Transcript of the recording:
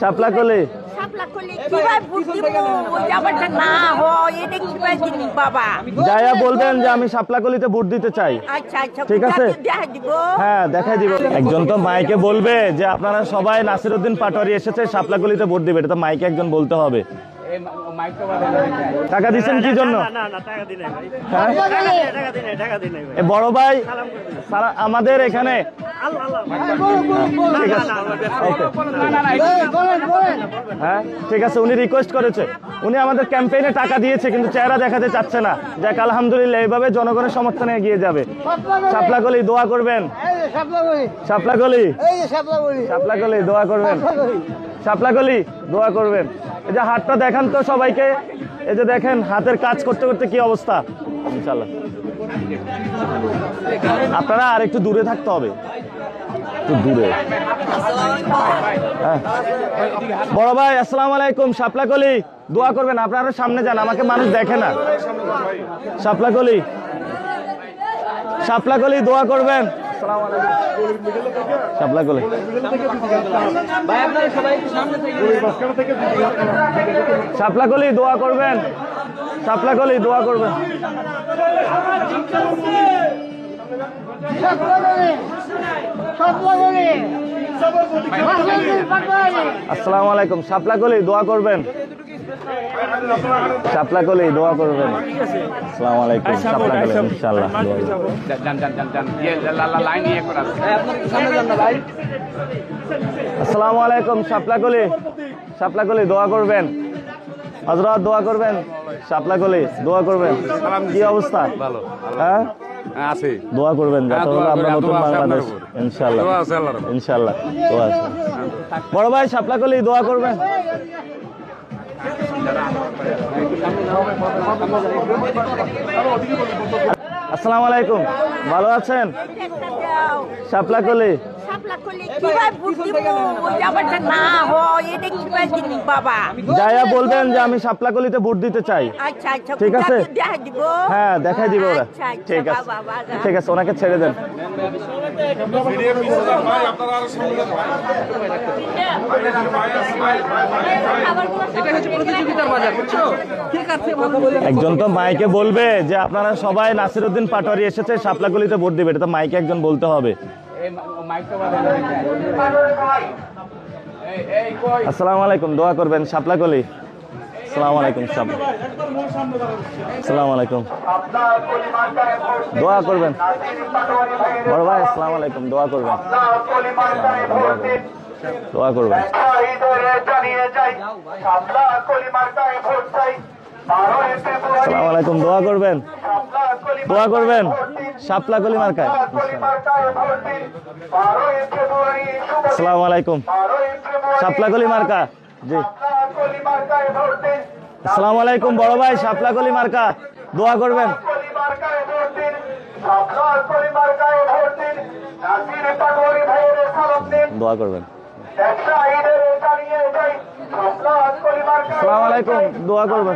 শাপলা কলি যাইয়া বলবেন যে আমি শাপলা কলিতে ভোট দিতে চাই। ঠিক আছে, হ্যাঁ দেখাই দিব। একজন তো মাইকে বলবে যে আপনারা সবাই নাসিরউদ্দিন পাটোয়ারি এসেছে শাপলা কলিতে ভোট দিবে, এটা তো মাইকে একজন বলতে হবে। টাকা দিচ্ছেন কি জন্য? বড় ভাই আমাদের এখানে হ্যাঁ ঠিক আছে, উনি রিকোয়েস্ট করেছে, উনি আমাদের ক্যাম্পেইনে টাকা দিয়েছে কিন্তু চেহারা দেখাতে চাচ্ছে না। যাক আলহামদুলিল্লাহ, এইভাবে জনগণের সমর্থনে এগিয়ে যাবে। শাপলা কলি দোয়া করবেন, শাপলা কলি শাপলা কলি দোয়া করবেন, শাপলা কলি দোয়া করবেন। এই যে হাতটা দেখান তো সবাইকে, এই যে দেখেন হাতের কাজ করতে করতে কি অবস্থা। ইনশাআল্লাহ আপনারা আর একটু দূরে থাকতে হবে, একটু দূরে। হ্যাঁ বড় ভাই আসসালামু আলাইকুম, শাপলা কলি দোয়া করবেন। আপনারা সামনে যান, আমাকে মানুষ দেখে না। শাপলা কলি, শাপলা কলি দোয়া করবেন। শাপলা কলি শাপলা কলি দোয়া করবেন, শাপলা কলি দোয়া করবেন। আসসালামু আলাইকুম, শাপলা কলি দোয়া করবেন, শাপলা কলি দোয়া করবেন। আসসালামু আলাইকুম, শাপলা কলি ইনশাআল্লাহ। আসসালামু আলাইকুম, শাপলা কলি, শাপলা কলি দোয়া করবেন। হযরত দোয়া করবেন, শাপলা কলি দোয়া করবেন। কি অবস্থা? ভালো। হ্যাঁ আছে, দোয়া করবেন যাতে আমরা নতুন বাংলাদেশ ইনশাআল্লাহ ইনশাআল্লাহ। দোয়া আছে বড় ভাই, শাপলা কলি দোয়া করবেন। আসসালামু আলাইকুম, ভালো আছেন? শাপলা কলি যাইয়া বলবেন যে আমি শাপলা কলিতে ভোট দিতে চাই। ঠিক আছে, হ্যাঁ দেখাই দিব ওরা। ঠিক আছে ঠিক আছে, ওনাকে ছেড়ে দেন। একজন তো মাইকে বলবে যে আপনারা সবাই নাসিরউদ্দিন পাটোয়ারি এসেছে শাপলা কলিতে ভোট দিবে, এটা তো মাইকে একজন বলতে হবে। আসসালামু আলাইকুম, দোয়া করবেন শাপলা কলি। আসসালামু আলাইকুম, আসসালামু আলাইকুম, দোয়া করবেন। বড় ভাই আসসালামু আলাইকুম, দোয়া করবেন, দোয়া করবেন। আসসালামু আলাইকুম, দোয়া করবেন, দোয়া করবেন। শাপলা কলি মার্কায়। আসসালামু আলাইকুম, শাপলা কলি মার্কা। জি আসসালামু আলাইকুম বড় ভাই, শাপলা কলি মার্কা দোয়া করবেন। দোয়া করবেন। আসসালামু আলাইকুম, দোয়া করবেন।